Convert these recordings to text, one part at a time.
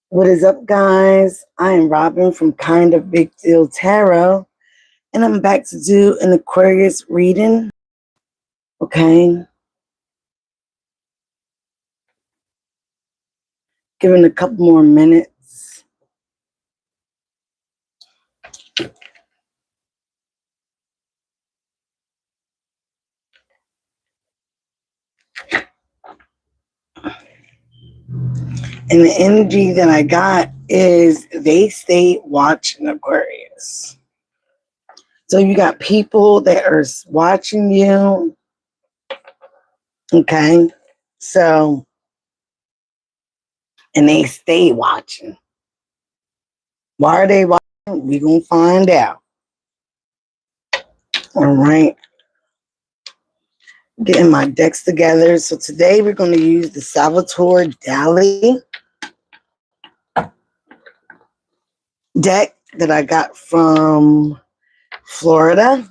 What is up, guys? I am Robin from Kind of Big Deal Tarot, and I'm back to do an Aquarius reading. Okay, giving a couple more minutes. And the energy that I got is they stay watching Aquarius. So you got people that are watching you. Okay, so, and they stay watching. Why are they watching? We're going to find out. All right. Getting my decks together. So today we're going to use the Salvatore Dali deck that I got from Florida,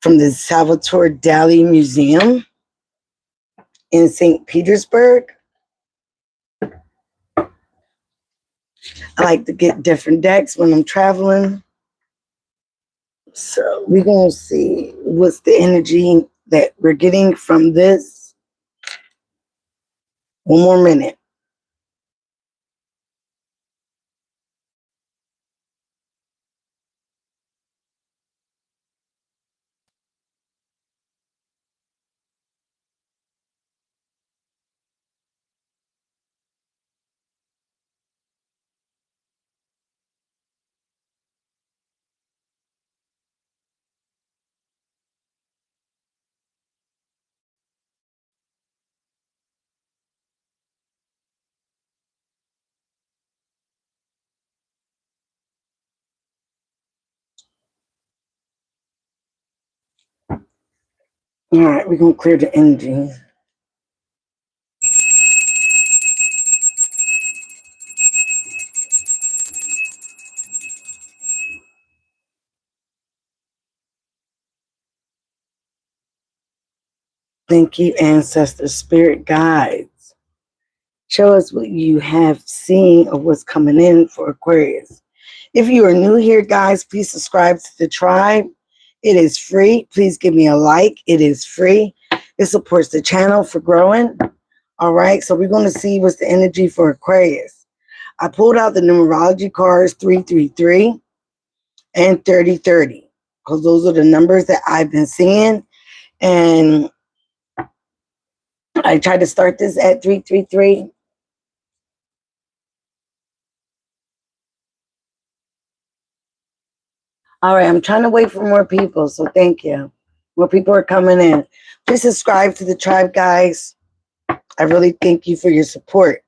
from the Salvatore Dali Museum in St. Petersburg. I like to get different decks when I'm traveling. So we're going to see what's the energy that we're getting from this. One more minute. All right, we're going to clear the energy. Thank you, ancestor spirit guides. Show us what you have seen or what's coming in for Aquarius. If you are new here, guys, please subscribe to the tribe. It is free. Please give me a like. It is free. It supports the channel for growing. All right, so we're going to see what's the energy for Aquarius. I pulled out the numerology cards 333 and 3030 because those are the numbers that I've been seeing. And I tried to start this at 333. All right, I'm trying to wait for more people, so thank you. More people are coming in. Please subscribe to the tribe, guys. I really thank you for your support.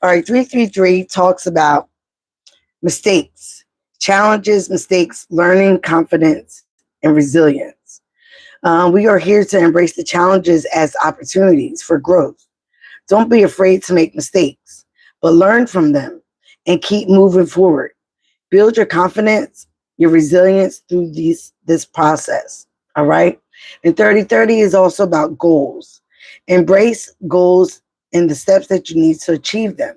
All right, 333 talks about mistakes, challenges, mistakes, learning, confidence, and resilience. We are here to embrace the challenges as opportunities for growth. Don't be afraid to make mistakes, but learn from them and keep moving forward. Build your confidence, your resilience through this process. All right. And 3030 is also about goals. Embrace goals and the steps that you need to achieve them.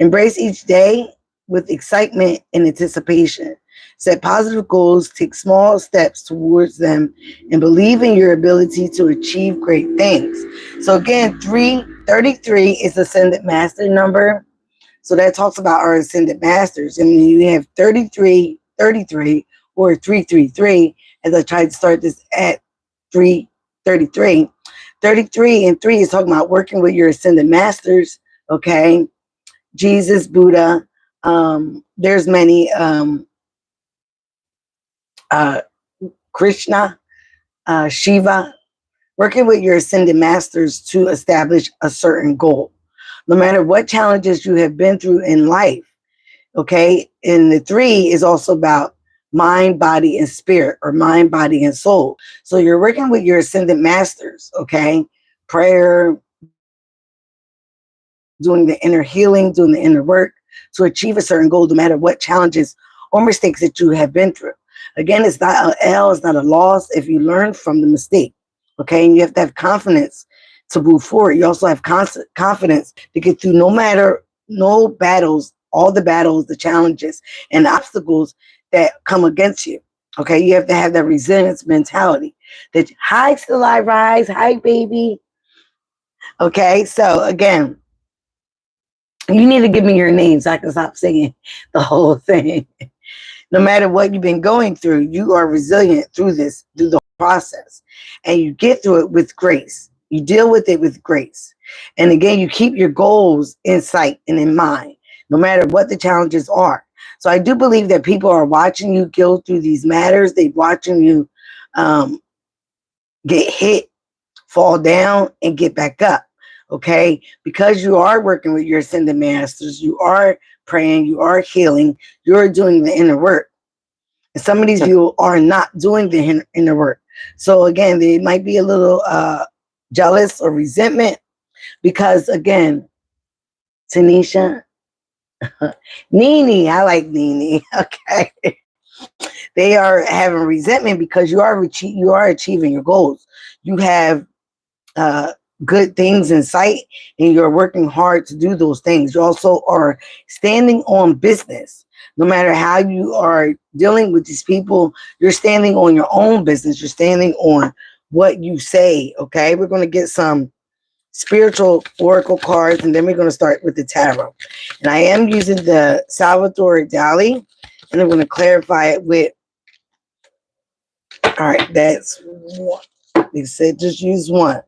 Embrace each day with excitement and anticipation. Set positive goals, take small steps towards them, and believe in your ability to achieve great things. So again, 333 is ascendant master number. So that talks about our ascendant masters. And then you have 33 or 333, as I tried to start this at 333. 33 and 3 is talking about working with your ascendant masters, okay? Jesus, Buddha, there's many, Krishna, Shiva, working with your ascendant masters to establish a certain goal. No matter what challenges you have been through in life, okay? And the 3 is also about mind, body, and spirit, or mind, body, and soul. So you're working with your ascendant masters, okay? Prayer, doing the inner healing, doing the inner work to achieve a certain goal, no matter what challenges or mistakes that you have been through. Again, it's not an L, it's not a loss if you learn from the mistake, okay? And you have to have confidence to move forward. You also have confidence to get through no matter no battles, all the battles, the challenges, and the obstacles that come against you. Okay, you have to have that resilience mentality. That hi, still I rise, hi baby. Okay, so again, you need to give me your name so I can stop singing the whole thing. No matter what you've been going through, you are resilient through this, through the process. And you get through it with grace. You deal with it with grace. And again, you keep your goals in sight and in mind, no matter what the challenges are. So I do believe that people are watching you go through these matters. They're watching you get hit, fall down, and get back up. Okay? Because you are working with your ascended masters, you are praying, you are healing, you're doing the inner work. And some of these people are not doing the inner work. So again, they might be a little jealous or resentment because, again, Tanisha, Nene, I like Nene, okay? They are having resentment because you are achieving your goals. You have good things in sight and you're working hard to do those things. You also are standing on business. No matter how you are dealing with these people, you're standing on your own business. You're standing on what you say, okay? We're going to get some spiritual oracle cards, and then we're going to start with the tarot. And I am using the Salvatore Dali, and I'm going to clarify it with, all right, that's one. They said just use one.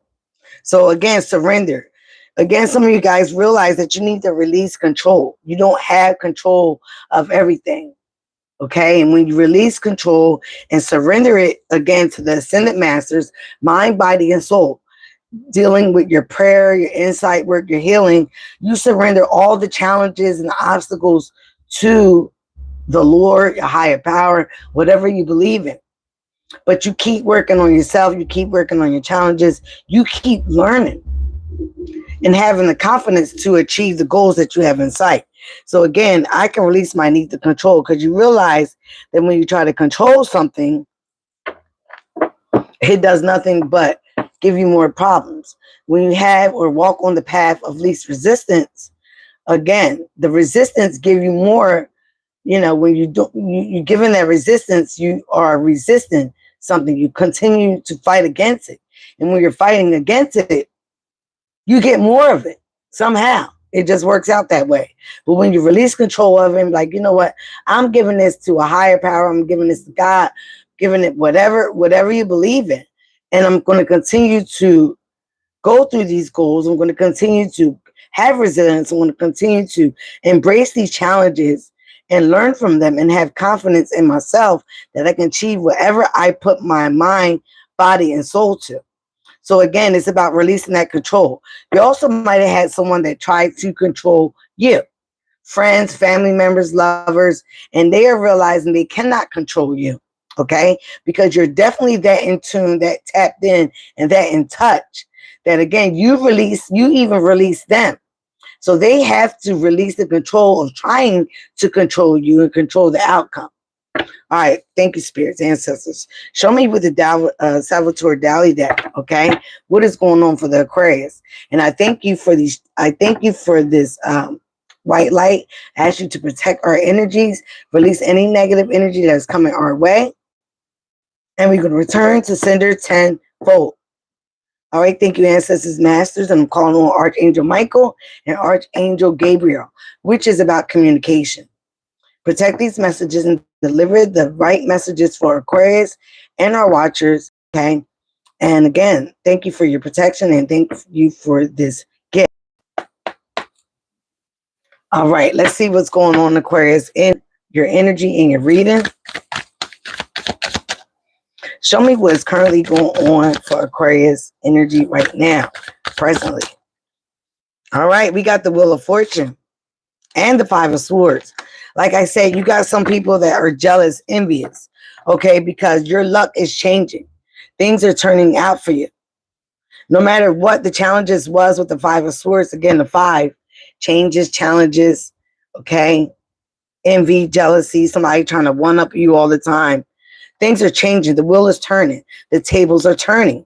So again, surrender. Again, some of you guys realize that you need to release control. You don't have control of everything. Okay. And when you release control and surrender it again to the ascended masters, mind, body, and soul, dealing with your prayer, your insight work, your healing, you surrender all the challenges and the obstacles to the Lord, your higher power, whatever you believe in. But you keep working on yourself. You keep working on your challenges. You keep learning and having the confidence to achieve the goals that you have in sight. So again, I can release my need to control, because you realize that when you try to control something, it does nothing but give you more problems. When you have or walk on the path of least resistance, again, the resistance give you more. You know, when you're given that resistance, you are resisting something. You continue to fight against it. And when you're fighting against it, you get more of it somehow. It just works out that way. But when you release control of it, like, you know what, I'm giving this to a higher power. I'm giving this to God, giving it whatever you believe in. And I'm going to continue to go through these goals. I'm going to continue to have resilience. I'm going to continue to embrace these challenges and learn from them and have confidence in myself that I can achieve whatever I put my mind, body, and soul to. So again, it's about releasing that control. You also might have had someone that tried to control you, friends, family members, lovers, and they are realizing they cannot control you, okay? Because you're definitely that in tune, that tapped in, and that in touch, that again, you even release them. So they have to release the control of trying to control you and control the outcome. All right. Thank you, spirits, ancestors. Show me with the Salvatore Dali deck. Okay. What is going on for the Aquarius? And I thank you for these. I thank you for this white light. I ask you to protect our energies, release any negative energy that's coming our way. And we're going to return to sender tenfold. All right, thank you, ancestors, masters. And I'm calling on Archangel Michael and Archangel Gabriel, which is about communication. Protect these messages and deliver the right messages for Aquarius and our watchers, okay? And again, thank you for your protection and thank you for this gift. All right, let's see what's going on, Aquarius, in your energy and your reading. Show me what's currently going on for Aquarius energy right now, presently. All right, we got the Wheel of Fortune and the Five of Swords. Like I said, you got some people that are jealous, envious, okay, because your luck is changing. Things are turning out for you. No matter what the challenges was with the Five of Swords, again, the five changes, challenges, okay, envy, jealousy, somebody trying to one-up you all the time. Things are changing. The wheel is turning. The tables are turning.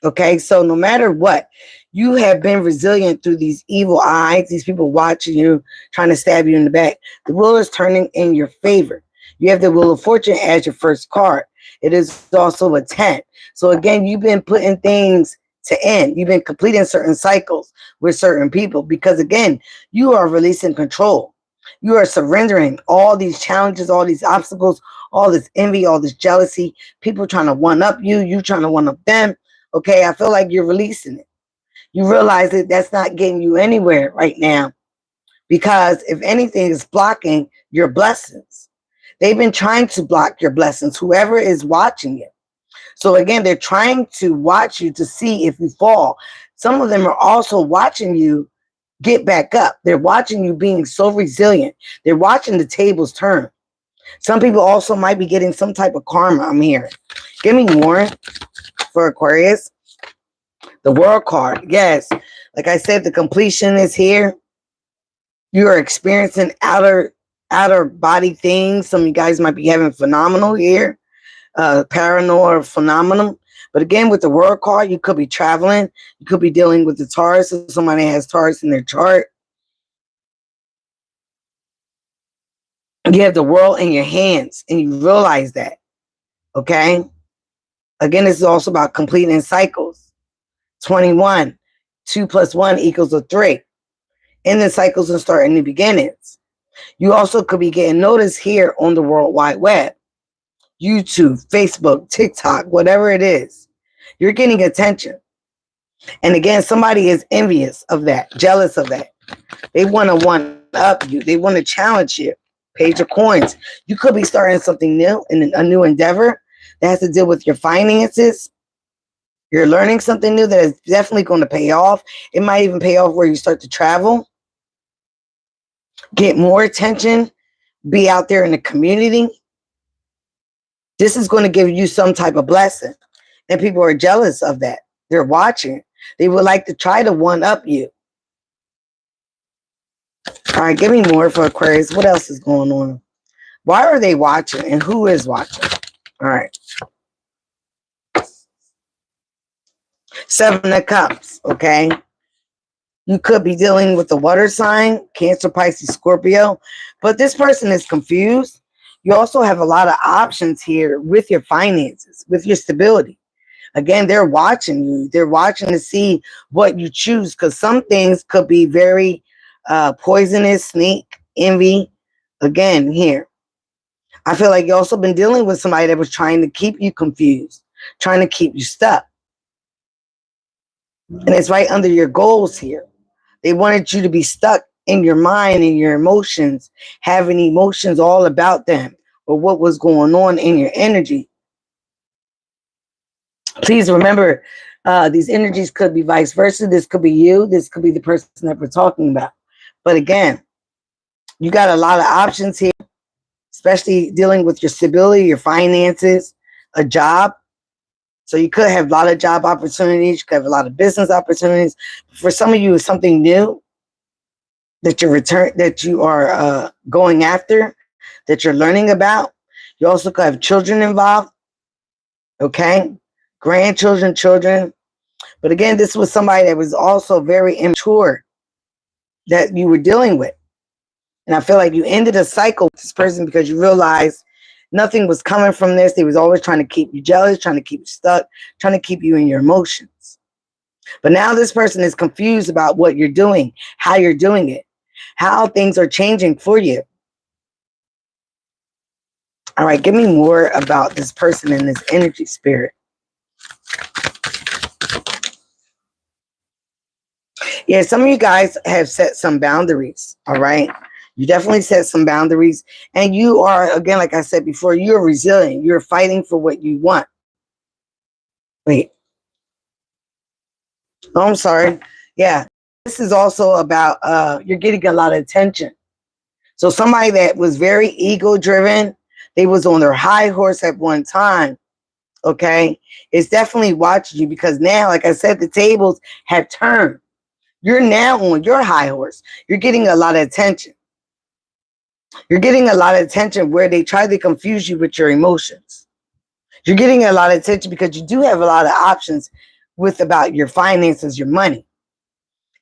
Okay, so no matter what, You have been resilient through these evil eyes, these people watching you, trying to stab you in the back. The wheel is turning in your favor. You have the Wheel of Fortune as your first card. It is also a 10. So again, you've been putting things to end. You've been completing certain cycles with certain people because again, you are releasing control. You are surrendering all these challenges, all these obstacles, all this envy, all this jealousy, people trying to one up you, you trying to one up them. Okay, I feel like you're releasing it. You realize that that's not getting you anywhere right now because if anything is blocking your blessings, they've been trying to block your blessings, whoever is watching you. So again, they're trying to watch you to see if you fall. Some of them are also watching you get back up. They're watching you being so resilient. They're watching the tables turn. Some people also might be getting some type of karma. I'm here. Give me more for Aquarius. The World card. Yes. Like I said, the completion is here. You are experiencing outer body things. Some of you guys might be having phenomenal here. Paranormal phenomenon. But again, with the World card, you could be traveling. You could be dealing with the Taurus. If somebody has Taurus in their chart. You have the world in your hands and you realize that. Okay. Again, this is also about completing cycles. 21. 2 plus 1 equals a 3. Ending cycles and starting new beginnings. You also could be getting noticed here on the World Wide Web. YouTube, Facebook, TikTok, whatever it is. You're getting attention. And again, somebody is envious of that, jealous of that. They want to one up you. They want to challenge you. Page of Coins. You could be starting something new in a new endeavor that has to deal with your finances. You're learning something new that is definitely going to pay off. It might even pay off where you start to travel, get more attention, be out there in the community. This is going to give you some type of blessing. And people are jealous of that. They're watching. They would like to try to one up you. All right, give me more for Aquarius. What else is going on? Why are they watching and who is watching? All right. 7 of Cups, okay? You could be dealing with the water sign, Cancer, Pisces, Scorpio, but this person is confused. You also have a lot of options here with your finances, with your stability. Again, they're watching you. They're watching to see what you choose because some things could be very poisonous, sneak, envy. Again, here. I feel like you've also been dealing with somebody that was trying to keep you confused, trying to keep you stuck. And it's right under your goals here. They wanted you to be stuck in your mind and your emotions, having emotions all about them or what was going on in your energy. Please remember, these energies could be vice versa. This could be you. This could be the person that we're talking about. But again, you got a lot of options here, especially dealing with your stability, your finances, a job. So you could have a lot of job opportunities. You could have a lot of business opportunities. For some of you, it's something new that you are going after, that you're learning about. You also could have children involved. Okay, grandchildren, children. But again, this was somebody that was also very immature that you were dealing with. And I feel like you ended a cycle with this person because you realized nothing was coming from this. They was always trying to keep you jealous, trying to keep you stuck, trying to keep you in your emotions. But now this person is confused about what you're doing, how you're doing it, how things are changing for you. All right, give me more about this person and this energy spirit. Yeah, some of you guys have set some boundaries, all right? You definitely set some boundaries. And you are, again, like I said before, you're resilient. You're fighting for what you want. Wait. Oh, I'm sorry. Yeah, this is also about you're getting a lot of attention. So somebody that was very ego-driven, they was on their high horse at one time, okay? It's definitely watching you because now, like I said, the tables have turned. You're now on your high horse. You're getting a lot of attention. You're getting a lot of attention where they try to confuse you with your emotions. You're getting a lot of attention because you do have a lot of options with about your finances, your money.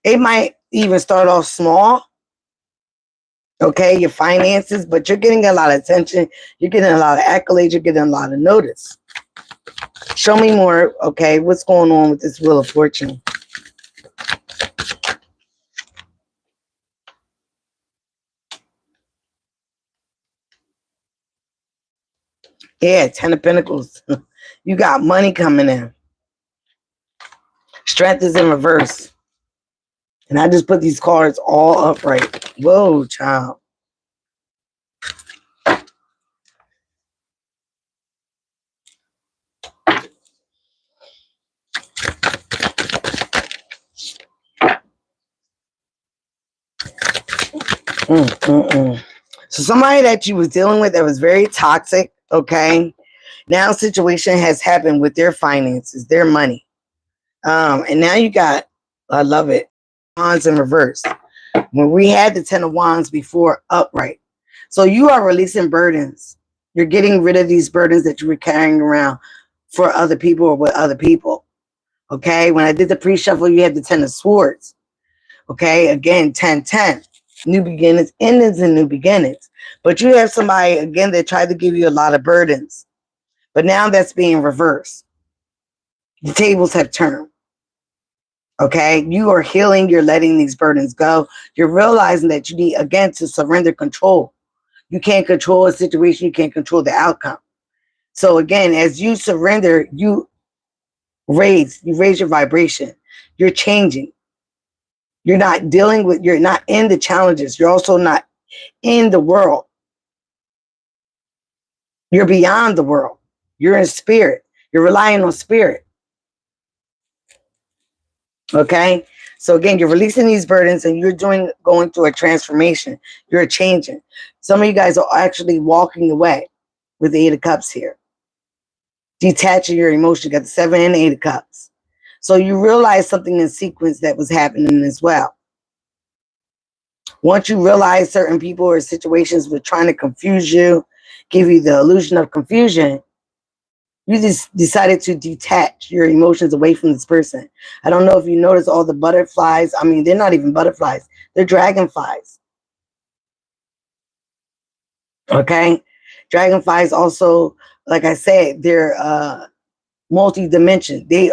It might even start off small, okay, your finances, but you're getting a lot of attention. You're getting a lot of accolades. You're getting a lot of notice. Show me more, okay, what's going on with this Wheel of Fortune? Yeah, Ten of Pentacles. You got money coming in. Strength is in reverse. And I just put these cards all upright. Whoa, child. So somebody that you was dealing with that was very toxic, okay? Now situation has happened with their finances, their money. And now you got, I love it, Wands in reverse. When we had the Ten of Wands before upright. So you are releasing burdens. You're getting rid of these burdens that you were carrying around for other people or with other people. Okay, when I did the pre-shuffle, you had the Ten of Swords. Okay, again, 10-10. New beginnings, endings, and new beginnings. But you have somebody, again, that tried to give you a lot of burdens. But now that's being reversed. The tables have turned. Okay, you are healing. You're letting these burdens go. You're realizing that you need, again, to surrender control. You can't control a situation. You can't control the outcome. So again, as you surrender, you raise your vibration. You're changing. You're not dealing with, you're not in the challenges. You're also not in the world. You're beyond the world. You're in spirit. You're relying on spirit. Okay? So again, you're releasing these burdens and you're going through a transformation. You're changing. Some of you guys are actually walking away with the Eight of Cups here. Detaching your emotions. You got the Seven and Eight of Cups. So you realize something in sequence that was happening as well. Once you realize certain people or situations were trying to confuse you, give you the illusion of confusion, you just decided to detach your emotions away from this person. I don't know if you notice all the butterflies. I mean, they're not even butterflies. They're dragonflies. Okay? Dragonflies also, like I said, they're multi-dimension. They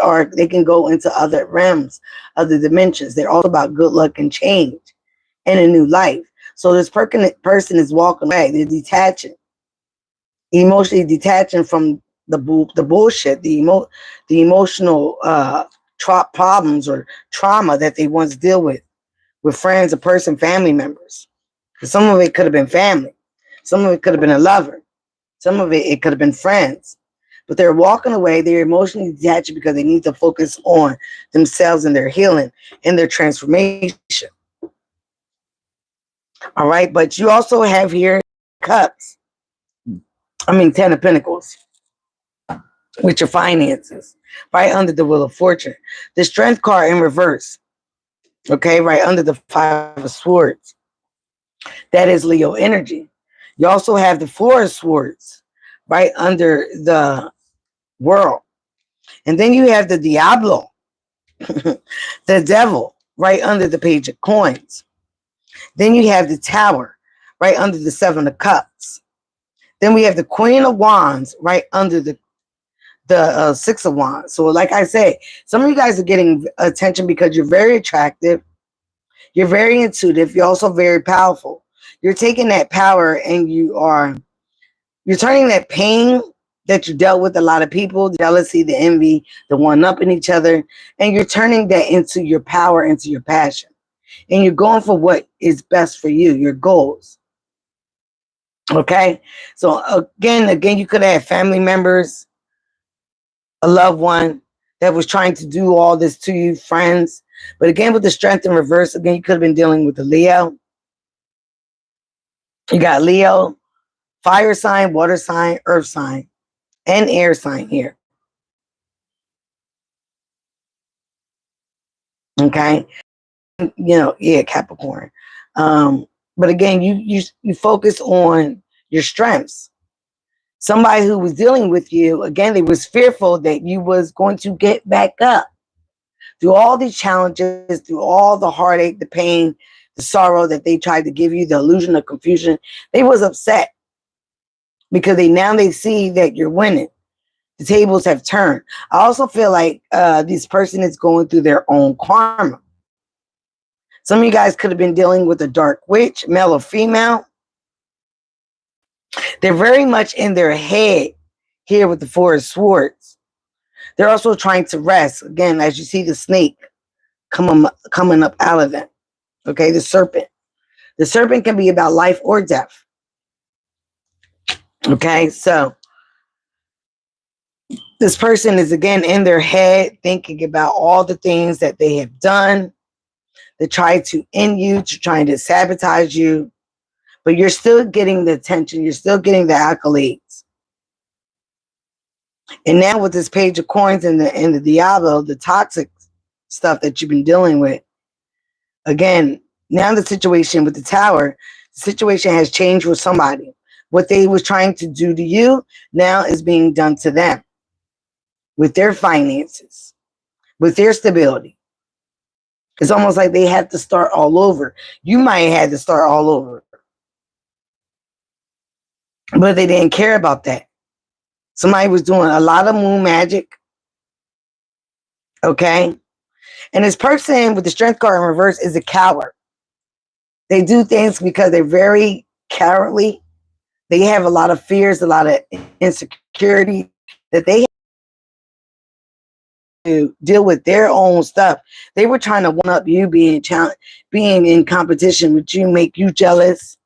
can go into other realms, other dimensions. They're all about good luck and change and a new life. So this person is walking away. They're detaching, emotionally detaching from the bullshit, the emotional problems or trauma that they once deal with friends, a person, family members. Because some of it could have been family, some of it could have been a lover, some of it could have been friends. But they're walking away. They're emotionally detached because they need to focus on themselves and their healing and their transformation. All right, but you also have here cups. I mean, Ten of Pentacles with your finances, right under the Wheel of Fortune. The Strength card in reverse, okay, right under the Five of Swords. That is Leo energy. You also have the Four of Swords right under the World. And then you have the Diablo, the Devil, right under the Page of Coins. Then you have the Tower right under the Seven of Cups. Then we have the Queen of Wands right under the Six of Wands. So like I say, some of you guys are getting attention because you're very attractive. You're very intuitive. You're also very powerful. You're taking that power and you're turning that pain that you dealt with a lot of people, the jealousy, the envy, the one-upping each other, and you're turning that into your power, into your passion. And you're going for what is best for you, your goals. Okay? So again, you could have family members, a loved one that was trying to do all this to you, friends. But again, with the Strength in reverse, again, you could have been dealing with the Leo. You got Leo, fire sign, water sign, earth sign, and air sign here. Okay? Yeah, Capricorn. But again, you focus on your strengths. Somebody who was dealing with you, again, they was fearful that you was going to get back up. Through all these challenges, through all the heartache, the pain, the sorrow that they tried to give you, the illusion of confusion, they was upset because they see that you're winning. The tables have turned. I also feel like this person is going through their own karma. Some of you guys could have been dealing with a dark witch, male or female. They're very much in their head here with the Four of Swords. They're also trying to rest. Again, as you see the snake coming up out of them. Okay, the serpent. The serpent can be about life or death. Okay, so this person is again in their head thinking about all the things that they have done. They try to end you, to trying to sabotage you, but you're still getting the attention. You're still getting the accolades. And now with this Page of Coins and the Diablo, the toxic stuff that you've been dealing with, again, now the situation with the Tower, the situation has changed with somebody. What they was trying to do to you now is being done to them with their finances, with their stability. It's almost like they had to start all over. You might have had to start all over. But they didn't care about that. Somebody was doing a lot of moon magic. Okay? And this person with the Strength card in reverse is a coward. They do things because they're very cowardly. They have a lot of fears, a lot of insecurity that they have to deal with their own stuff. They were trying to one up you, being in competition with you, make you jealous.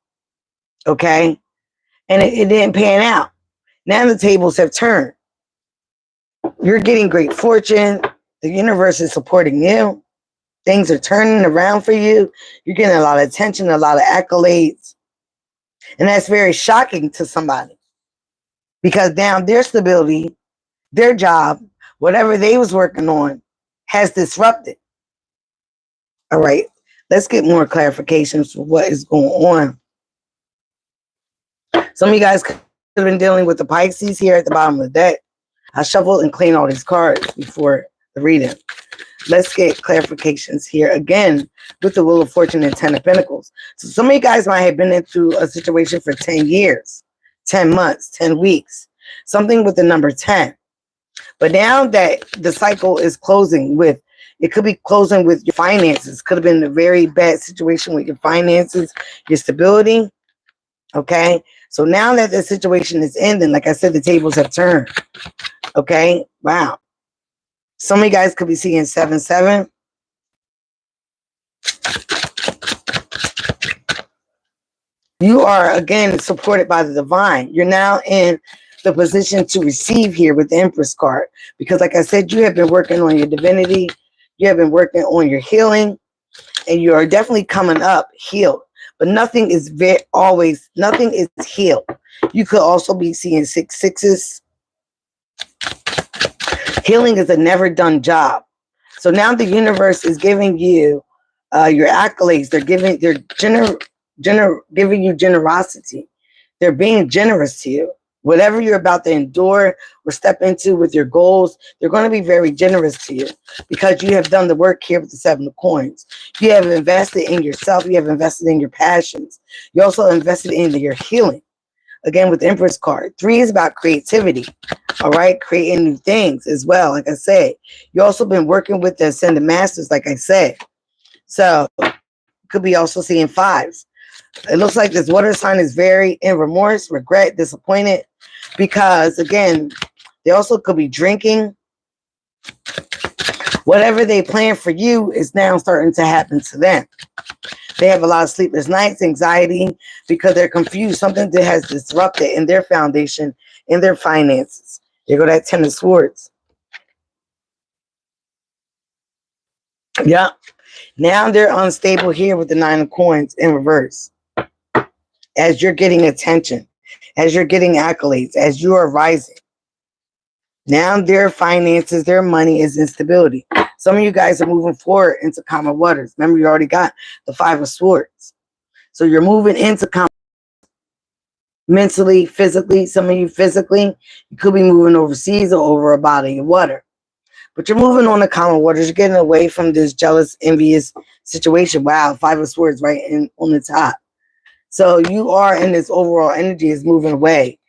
Okay? And it didn't pan out. Now the tables have turned. You're getting great fortune. The universe is supporting you. Things are turning around for you. You're getting a lot of attention, a lot of accolades. And that's very shocking to somebody. Because now their stability, their job, whatever they was working on, has disrupted. All right. Let's get more clarifications for what is going on. Some of you guys could have been dealing with the Pisces here at the bottom of the deck. I shuffled and cleaned all these cards before the reading. Let's get clarifications here again with the Wheel of Fortune and 10 of Pentacles. So some of you guys might have been into a situation for 10 years, 10 months, 10 weeks, something with the number 10. But now that the cycle is closing with, it could be closing with your finances. Could have been a very bad situation with your finances, your stability. Okay. So now that the situation is ending, like I said, the tables have turned. Okay. Wow. Some of you guys could be seeing 7-7. You are, again, supported by the divine. You're now in the position to receive here with the Empress card. Because like I said, you have been working on your divinity. You have been working on your healing. And you are definitely coming up healed. But nothing is nothing is healed. You could also be seeing 6-6s. Healing is a never done job. So now the universe is giving you your accolades. They're giving you generosity. They're being generous to you. Whatever you're about to endure or step into with your goals, they're going to be very generous to you because you have done the work here with the 7 of Coins. You have invested in yourself. You have invested in your passions. You also invested in your healing. Again, with the Empress card. 3 is about creativity. All right. Creating new things as well. Like I said, you also been working with the Ascended Masters, like I said. So could be also seeing 5s. It looks like this water sign is very in remorse, regret, disappointed, because again, they also could be drinking. Whatever they plan for you is now starting to happen to them. They have a lot of sleepless nights, anxiety, because they're confused. Something that has disrupted in their foundation, in their finances. There go that 10 of Swords. Yeah. Now they're unstable here with the 9 of Coins in reverse. As you're getting attention, as you're getting accolades, as you are rising. Now their finances, their money is instability. Some of you guys are moving forward into calmer waters. Remember, you already got the 5 of Swords. So you're moving into calmer mentally, physically. Some of you physically, you could be moving overseas or over a body of water. But you're moving on to common waters. You're getting away from this jealous, envious situation. Wow, 5 of Swords right on the top. So you are in this overall energy is moving away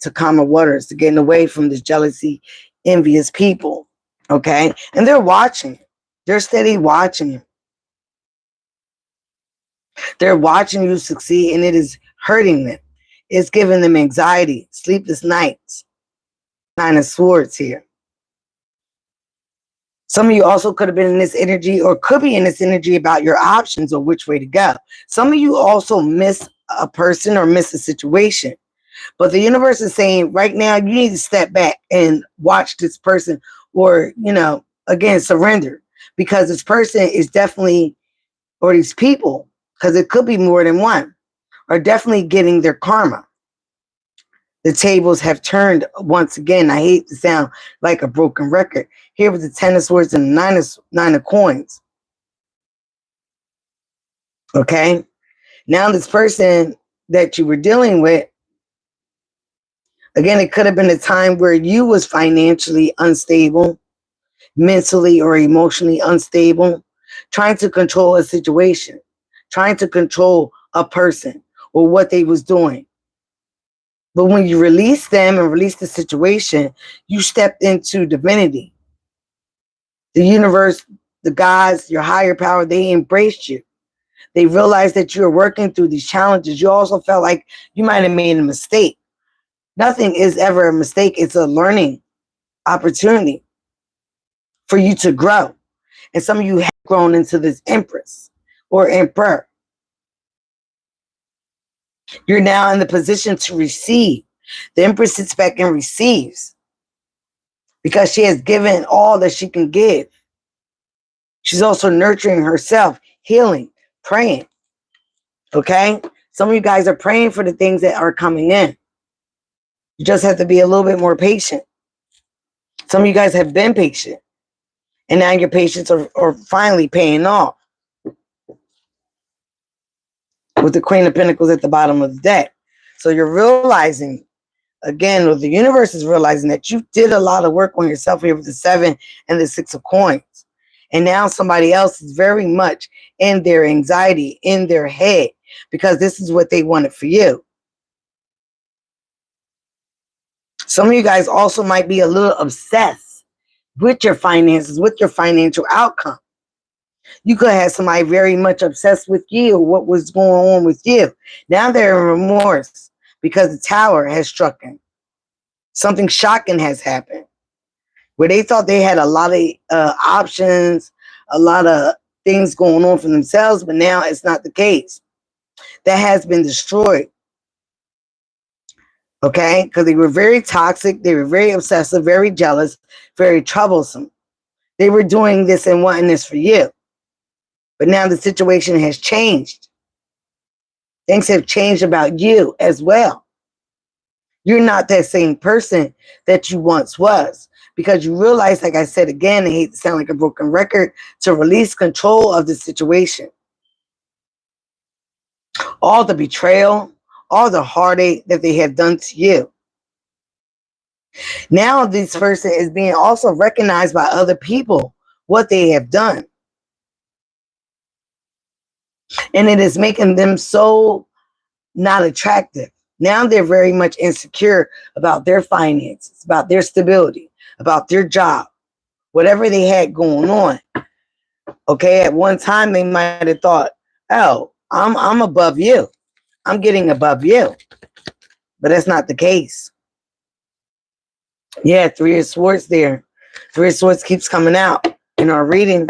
to common waters, to getting away from this jealousy, envious people. Okay? And they're watching. They're steady watching you. They're watching you succeed, and it is hurting them. It's giving them anxiety, sleepless nights. 9 of Swords here. Some of you also could have been in this energy or could be in this energy about your options or which way to go. Some of you also miss a person or miss a situation. But the universe is saying right now you need to step back and watch this person or, again, surrender. Because this person is definitely, or these people, because it could be more than one, are definitely getting their karma. The tables have turned once again. I hate to sound like a broken record. Here with the 10 of Swords and the 9 of Coins. Okay? Now this person that you were dealing with, again, it could have been a time where you was financially unstable, mentally or emotionally unstable, trying to control a situation, trying to control a person or what they was doing. But when you release them and release the situation, you stepped into divinity. The universe, the gods, your higher power, they embraced you. They realized that you're working through these challenges. You also felt like you might have made a mistake. Nothing is ever a mistake. It's a learning opportunity for you to grow. And some of you have grown into this empress or emperor. You're now in the position to receive. The empress sits back and receives because she has given all that she can give. She's also nurturing herself, healing, praying. Okay? Some of you guys are praying for the things that are coming in. You just have to be a little bit more patient. Some of you guys have been patient. And now your patience are finally paying off. With the Queen of Pentacles at the bottom of the deck. So you're realizing, again, or the universe is realizing that you did a lot of work on yourself here with the 7 and the 6 of Coins. And now somebody else is very much in their anxiety, in their head, because this is what they wanted for you. Some of you guys also might be a little obsessed with your finances, with your financial outcome. You could have somebody very much obsessed with you, what was going on with you. Now they're in remorse because the Tower has struck in. Something shocking has happened where they thought they had a lot of options, a lot of things going on for themselves, but now it's not the case. That has been destroyed. Okay? Because they were very toxic. They were very obsessive, very jealous, very troublesome. They were doing this and wanting this for you. But now the situation has changed. Things have changed about you as well. You're not that same person that you once was. Because you realize, like I said again, I hate to sound like a broken record, to release control of the situation. All the betrayal, all the heartache that they have done to you. Now this person is being also recognized by other people, what they have done. And it is making them so not attractive. Now they're very much insecure about their finances, about their stability, about their job, whatever they had going on. Okay, at one time they might have thought, oh, I'm above you. I'm getting above you. But that's not the case. Yeah, 3 of Swords there. 3 of Swords keeps coming out in our reading,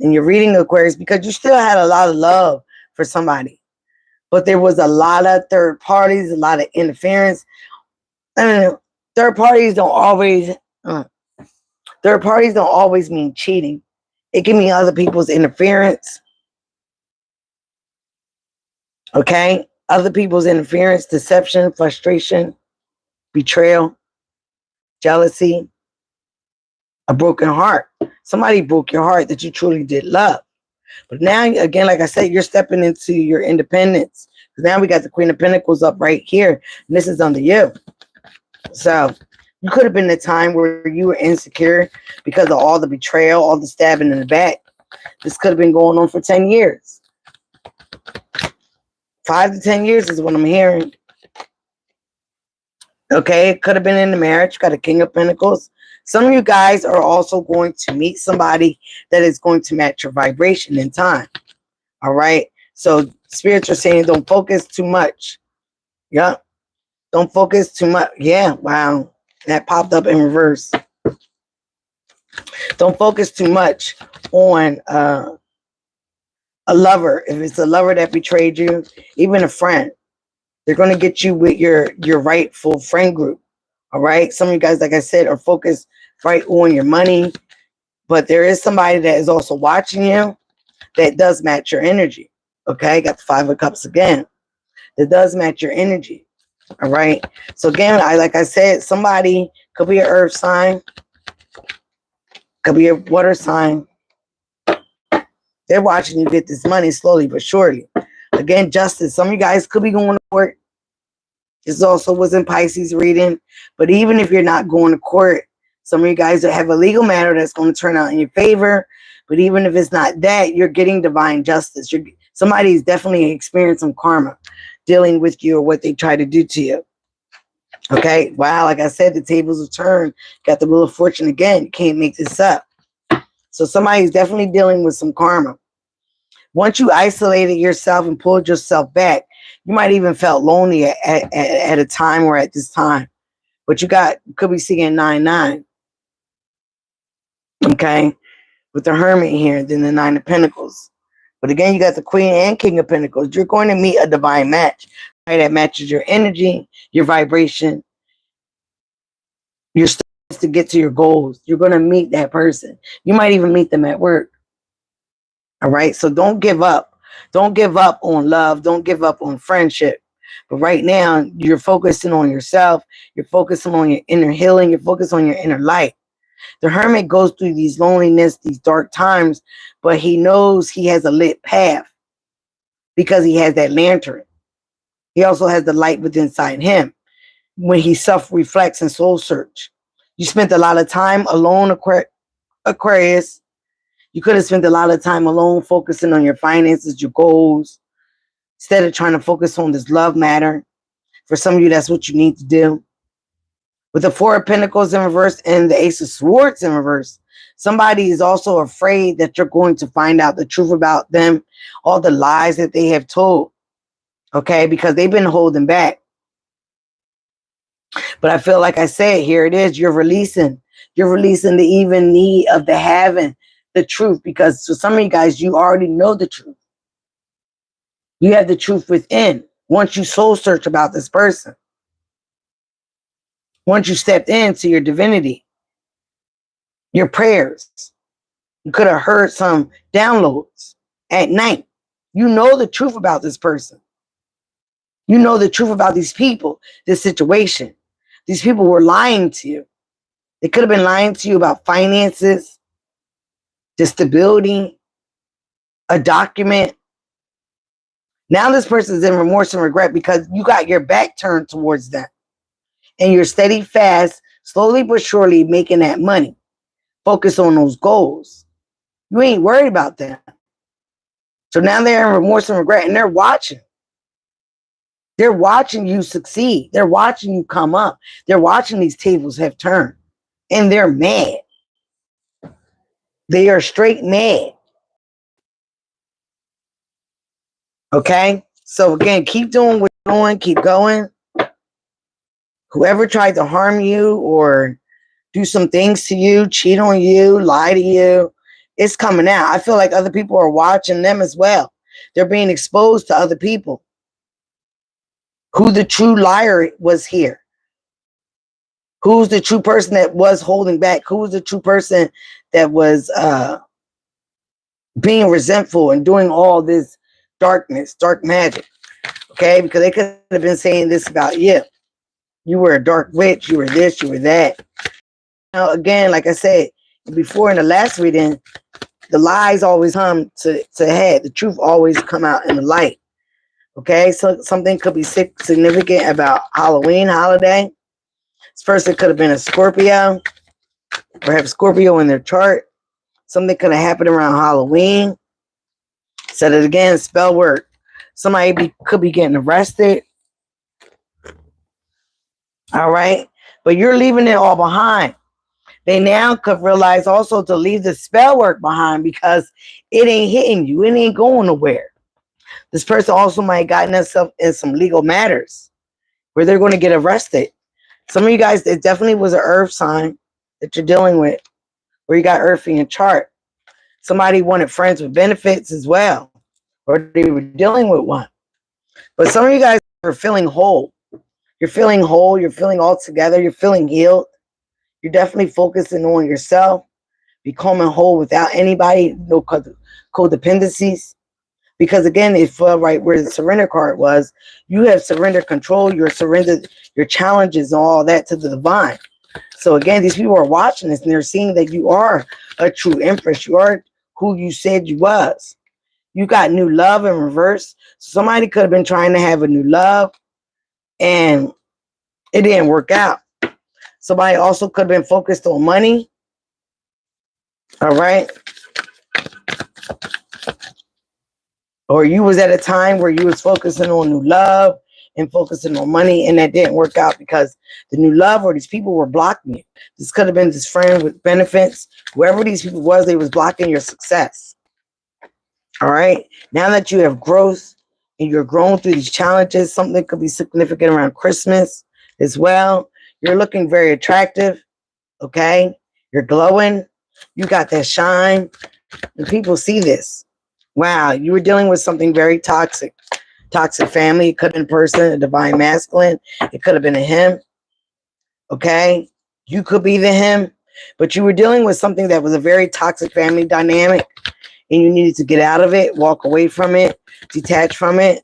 in your reading, Aquarius, because you still had a lot of love for somebody. But there was a lot of third parties, a lot of interference. And third parties don't always mean cheating. It can mean other people's interference. Okay? Other people's interference, deception, frustration, betrayal, jealousy, a broken heart. Somebody broke your heart that you truly did love. But now, again, like I said, you're stepping into your independence. Now we got the Queen of Pentacles up right here. And this is under you. So You could have been the time where you were insecure because of all the betrayal, all the stabbing in the back. This could have been going on for 10 years. 5 to 10 years is what I'm hearing. Okay, it could have been in the marriage. Got a King of Pentacles. Some of you guys are also going to meet somebody that is going to match your vibration in time. All right. So spirits are saying don't focus too much. Yep. Don't focus too much. Yeah. Wow. That popped up in reverse. Don't focus too much on a lover. If it's a lover that betrayed you, even a friend, they're going to get you with your rightful friend group. All right. Some of you guys, like I said, are focused right on your money. But there is somebody that is also watching you that does match your energy. Okay. Got the 5 of Cups again. That does match your energy. All right. So again, like I said, somebody could be an earth sign. Could be a water sign. They're watching you get this money slowly but surely. Again, justice. Some of you guys could be going to court. This also was in Pisces reading. But even if you're not going to court, some of you guys that have a legal matter that's going to turn out in your favor. But even if it's not that, you're getting divine justice. Somebody's definitely experiencing karma dealing with you or what they try to do to you. Okay. Wow. Like I said, the tables have turned. Got the Wheel of Fortune again. You can't make this up. So somebody's definitely dealing with some karma. Once you isolated yourself and pulled yourself back, you might even felt lonely at a time or at this time. But you could be seeing 9-9. Okay. With the Hermit here, then the 9 of Pentacles. But again, you got the Queen and King of Pentacles. You're going to meet a divine match. Right? That matches your energy, your vibration, your steps to get to your goals. You're going to meet that person. You might even meet them at work. All right. So don't give up. Don't give up on love. Don't give up on friendship. But right now, you're focusing on yourself. You're focusing on your inner healing. You're focused on your inner light. The Hermit goes through these loneliness, these dark times, but he knows he has a lit path because he has that lantern. He also has the light within inside him when he self-reflects and soul search. You spent a lot of time alone, Aquarius. You could have spent a lot of time alone focusing on your finances, your goals, instead of trying to focus on this love matter. For some of you, that's what you need to do. With the 4 of Pentacles in reverse and the Ace of Swords in reverse, somebody is also afraid that you're going to find out the truth about them, all the lies that they have told, okay, because they've been holding back. But I feel like I said, here it is, you're releasing the even need of the having the truth, because for some of you guys, you already know the truth. You have the truth within once you soul search about this person. Once you stepped into your divinity, your prayers, you could have heard some downloads at night. You know the truth about this person. You know the truth about these people, this situation. These people were lying to you. They could have been lying to you about finances, the stability, a document. Now this person is in remorse and regret because you got your back turned towards them. And you're steady, fast, slowly but surely making that money. Focus on those goals. You ain't worried about that. So now they're in remorse and regret, and they're watching. They're watching you succeed. They're watching you come up. They're watching these tables have turned. And they're mad. They are straight mad. Okay? So again, keep doing what you're doing. Keep going. Whoever tried to harm you or do some things to you, cheat on you, lie to you, it's coming out. I feel like other people are watching them as well. They're being exposed to other people. Who the true liar was here. Who's the true person that was holding back? Who's the true person that was being resentful and doing all this darkness, dark magic? Okay, because they could have been saying this about you. You were a dark witch. You were this. You were that. Now, again, like I said before in the last reading, the lies always come to head. The truth always come out in the light. Okay, so something could be significant about Halloween holiday. This person could have been a Scorpio or have Scorpio in their chart. Something could have happened around Halloween. Said it again, spell work. Somebody could be getting arrested. All right. But you're leaving it all behind. They now could realize also to leave the spell work behind because it ain't hitting you. It ain't going nowhere. This person also might have gotten themselves in some legal matters where they're going to get arrested. Some of you guys, it definitely was an earth sign that you're dealing with, where you got earth in your chart. Somebody wanted friends with benefits as well, or they were dealing with one. But some of you guys are feeling whole. You're feeling whole. You're feeling all together. You're feeling healed. You're definitely focusing on yourself, becoming whole without anybody, no codependencies. Because again, it felt right where the surrender card was. You have surrendered control. You're surrendered your challenges and all that to the divine. So again, these people are watching this and they're seeing that you are a true empress. You are who you said you was. You got new love in reverse. Somebody could have been trying to have a new love and it didn't work out. Somebody also could have been focused on money. All right. Or you was at a time where you was focusing on new love and focusing on money, and that didn't work out because the new love or these people were blocking you. This could have been this friend with benefits. Whoever these people was, they was blocking your success. All right. Now that you have growth and you're growing through these challenges, something could be significant around Christmas as well. You're looking very attractive. Okay. You're glowing. You got that shine. And people see this. Wow. You were dealing with something very toxic. Toxic family. It could have been a person, a divine masculine. It could have been a him. Okay. You could be the him. But you were dealing with something that was a very toxic family dynamic. And you needed to get out of it, walk away from it, detach from it,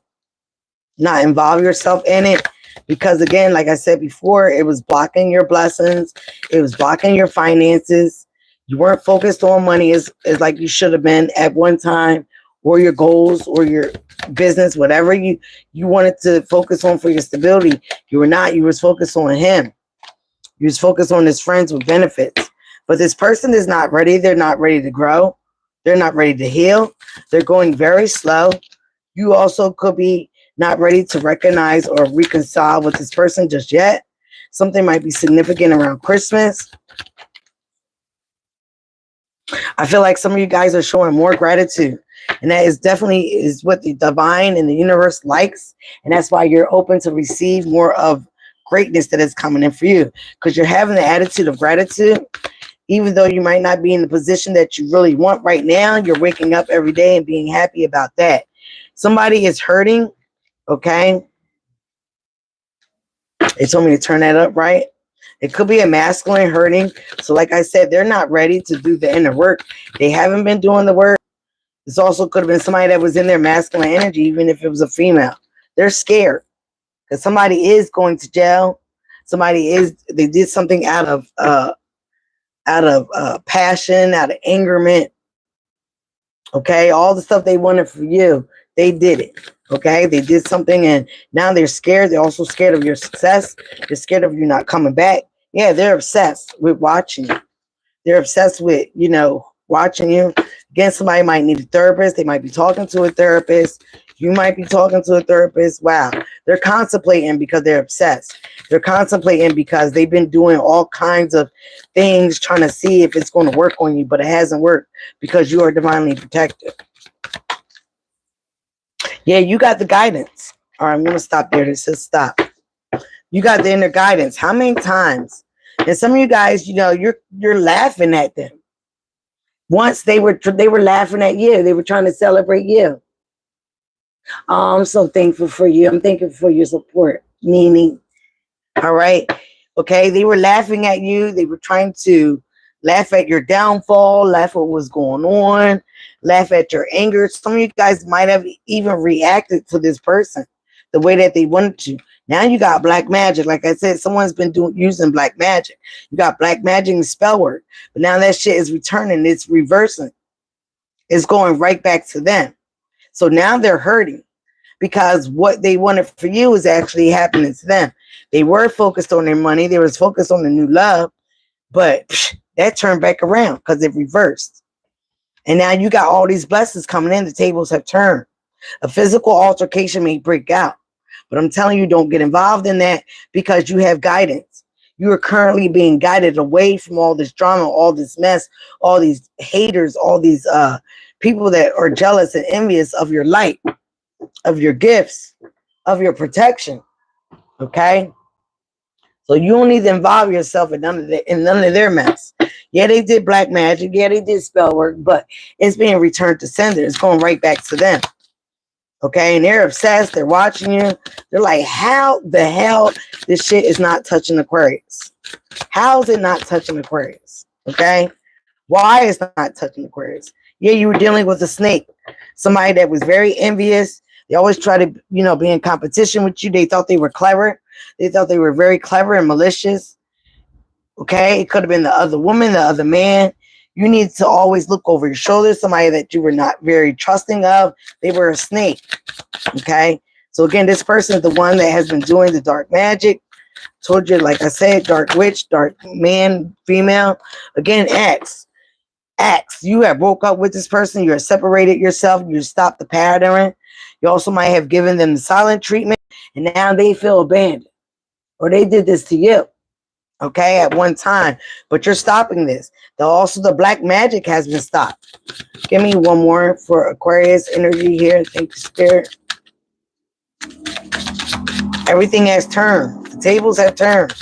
not involve yourself in it. Because again, like I said before, it was blocking your blessings. It was blocking your finances. You weren't focused on money as like you should have been at one time, or your goals or your business, whatever you wanted to focus on for your stability. You were not. You was focused on him. You was focused on his friends with benefits. But this person is not ready. They're not ready to grow. They're not ready to heal. They're going very slow. You also could be not ready to recognize or reconcile with this person just yet. Something might be significant around Christmas. I feel like some of you guys are showing more gratitude. And that is definitely is what the divine and the universe likes. And that's why you're open to receive more of greatness that is coming in for you. Because you're having the attitude of gratitude. Even though you might not be in the position that you really want right now, you're waking up every day and being happy about that. Somebody is hurting, okay? They told me to turn that up, right? It could be a masculine hurting. So like I said, they're not ready to do the inner work. They haven't been doing the work. This also could have been somebody that was in their masculine energy, even if it was a female. They're scared because somebody is going to jail. They did something out of passion, out of angerment. Okay, all the stuff they wanted for you, they did it. Okay, they did something and now they're scared. They're also scared of your success. They're scared of you not coming back. Yeah, they're obsessed with watching you. They're obsessed with, watching you. Again, somebody might need a therapist. They might be talking to a therapist. You might be talking to a therapist. Wow. They're contemplating because they're obsessed. They're contemplating because they've been doing all kinds of things trying to see if it's going to work on you, but it hasn't worked because you are divinely protected. Yeah, you got the guidance. All right, I'm going to stop there. It says stop. You got the inner guidance. How many times? And some of you guys, you're laughing at them. Once they were laughing at you. They were trying to celebrate you. Oh, I'm so thankful for you. I'm thankful for your support, Nini. All right. Okay. They were laughing at you. They were trying to laugh at your downfall, laugh at what was going on, laugh at your anger. Some of you guys might have even reacted to this person the way that they wanted to. Now you got black magic. Like I said, someone's been using black magic. You got black magic and spell work. But now that shit is returning. It's reversing. It's going right back to them. So now they're hurting because what they wanted for you is actually happening to them. They were focused on their money. They was focused on the new love, but that turned back around because it reversed. And now you got all these blessings coming in. The tables have turned. A physical altercation may break out, but I'm telling you, don't get involved in that because you have guidance. You are currently being guided away from all this drama, all this mess, all these haters, all these people that are jealous and envious of your light, of your gifts, of your protection. Okay? So you don't need to involve yourself in none of their mess. Yeah, they did black magic. Yeah, they did spell work, but it's being returned to sender. It's going right back to them. Okay, and they're obsessed. They're watching you. They're like, how the hell this shit is not touching Aquarius? How is it not touching Aquarius? Okay, why is it not touching Aquarius? Yeah, you were dealing with a snake, somebody that was very envious. They always try to, be in competition with you. They thought they were clever. They thought they were very clever and malicious. Okay, it could have been the other woman, the other man. You need to always look over your shoulder. Somebody that you were not very trusting of. They were a snake. Okay, so again, this person is the one that has been doing the dark magic. Told you, like I said, dark witch, dark man, female. Again, X. You have woke up with this person. You have separated yourself. You stopped the pattern. You also might have given them the silent treatment, and now they feel abandoned, or they did this to you. Okay, at one time, but you're stopping this. The black magic has been stopped. Give me one more for Aquarius energy here. Thank you, Spirit. Everything has turned. The tables have turned.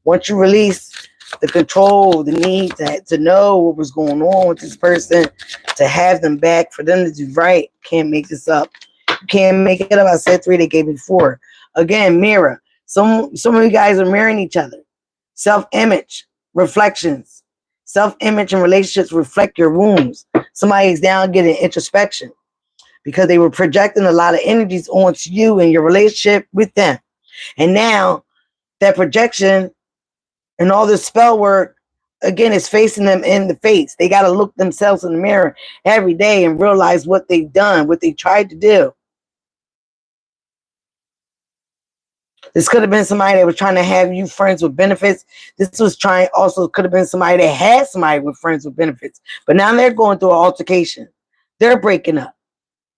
Once you release the control, the need to know what was going on with this person, to have them back, for them to do right. Can't make this up. You can't make it up. I said 3, they gave me 4. Again, mirror. Some of you guys are mirroring each other. Self-image, reflections. Self-image and relationships reflect your wounds. Somebody's down getting introspection because they were projecting a lot of energies onto you and your relationship with them. And now that projection and all this spell work, again, is facing them in the face. They got to look themselves in the mirror every day and realize what they've done, what they tried to do. This could have been somebody that was trying to have you friends with benefits. This was also could have been somebody that had somebody with friends with benefits. But now they're going through an altercation. They're breaking up.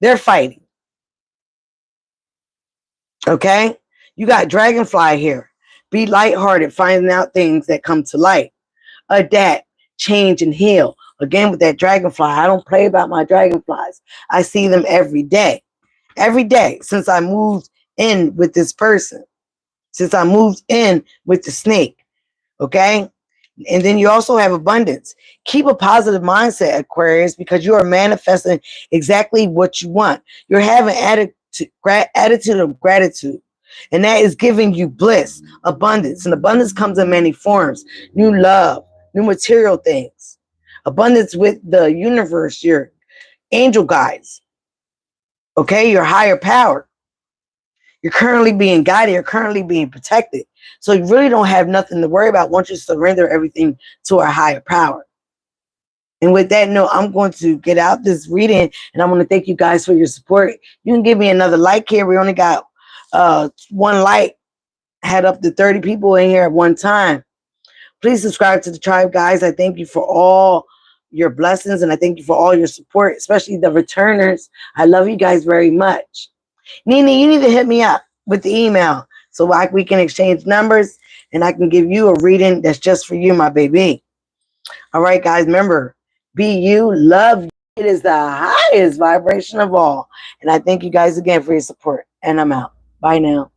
They're fighting. Okay? You got Dragonfly here. Be lighthearted, finding out things that come to light. Adapt, change, and heal. Again, with that Dragonfly, I don't play about my Dragonflies. I see them every day. Every day since I moved in with this person. Since I moved in with the snake. Okay? And then you also have abundance. Keep a positive mindset, Aquarius, because you are manifesting exactly what you want. You're having attitude of gratitude. And that is giving you bliss, abundance. And abundance comes in many forms. New love, new material things. Abundance with the universe, your angel guides. Okay? Your higher power. You're currently being guided. You're currently being protected. So you really don't have nothing to worry about once you surrender everything to our higher power. And with that note, I'm going to get out this reading, and I want to thank you guys for your support. You can give me another like here. We only got one like. Had up to 30 people in here at one time. Please subscribe to the tribe, guys. I thank you for all your blessings, and I thank you for all your support, especially the returners. I love you guys very much. Nina, you need to hit me up with the email so we can exchange numbers and I can give you a reading that's just for you, my baby. All right, guys, remember, be you, love you. It is the highest vibration of all. And I thank you guys again for your support. And I'm out. Bye now.